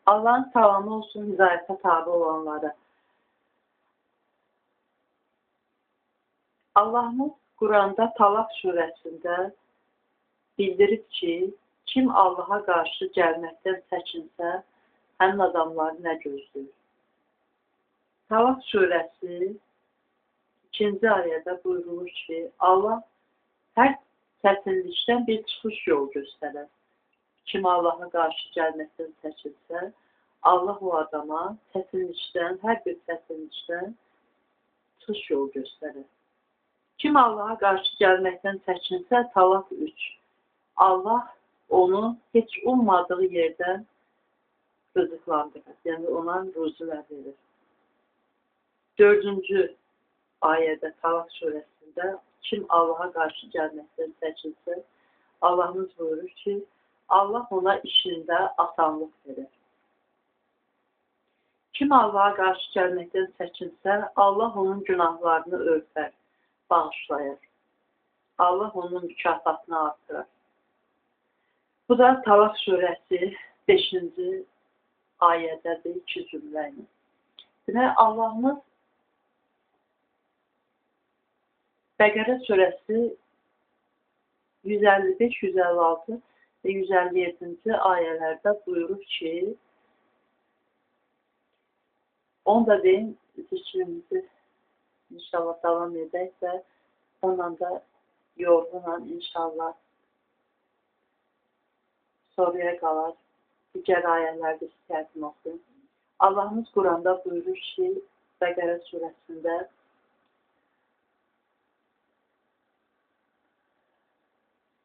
Allah'ın salamı olsun hidayete tabi olanlara. Allah'ımız Kur'an'da Talaq surəsində bildirib ki, kim Allah'a qarşı gəlməkdən çəkinsə, həmin adamları nə gözləyir? Talaq surəsi 2-ci ayədə buyurulur ki, Allah hər çətinlikdən bir çıxış yolu göstərər. Kim Allah'a qarşı gəlməkdən çəkinsə, Allah o adama çətinlikdən, hər bir çətinlikdən çıxış yolu göstərir. Kim Allah'a qarşı gəlməkdən çəkinsə, Talaq 3. Allah onu heç ummadığı yerdən rızıqlandırır. Yəni ona ruzilər verir. 4-cü ayədə Talaq surəsində kim Allah'a qarşı gəlməkdən çəkinsə, Allahımız buyurur ki, Allah ona işində asanlıq verir. Kim Allah'a qarşı gəlməkdən çəkinsə, Allah onun günahlarını örtər, bağışlayır. Allah onun mükafatını artırır. Bu da Talaq surəsi 5-ci ayədədir, 2 cümləylə. Demək, Allahımız Bəqərə surəsi 155, 156 və 157-ci ayələrdə buyurur ki, onu da deyim, zikrimizi inşallah davam edək və onunla da yorğunla inşallah soruya qalar. Digər ayələrdə istəyərdim oxuyum. Allahımız Quranda buyurur ki, Bəqərə surəsində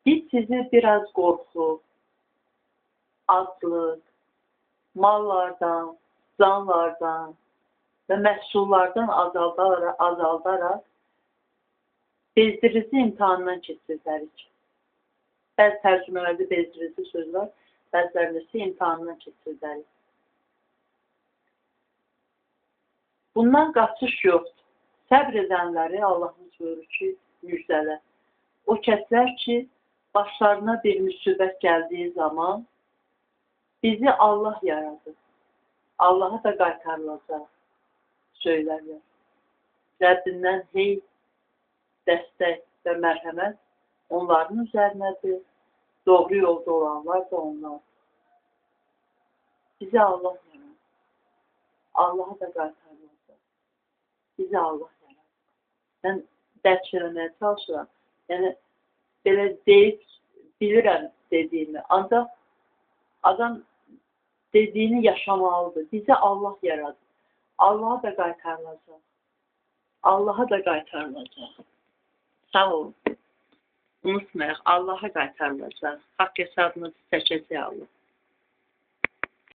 biz sizi biraz qorxu, aclıq, mallardan, canlardan və məhsullardan azaldaraq bezdirici imtihandan keçirdərik. Bəzi tərcümələrdə bezdirici söz var, bəzilərində isə imtihandan keçirdərik. Bundan qaçış yoxdur. Səbr edənləri Allahımız buyurur ki, müjdələ. O kəslər ki, başlarına bir müsibət gəldiyi zaman bizi Allah yaradır. Allah'a da qaytarılacaq söylərlər. Rəbbindən hey dəstək və mərhəmət onların üzərinədir. Doğru yolda olanlar da onlar. Bizi Allah yaradır. Allah'a da qaytarılacaq. Bizi Allah yaradır. Mən dərk eləməyə çalışıram. Yəni, belə deyib, bilirəm dediyimi. Ancaq adam dediyini yaşamalıdır. Bizi Allah yaradır. Allah'a da qaytarılacaq. Allah'a da qaytarılacaq. Sağ olun. Unutmayaq, Allah'a qaytarılacaq. Haqq hesabını çəkəcək Allah.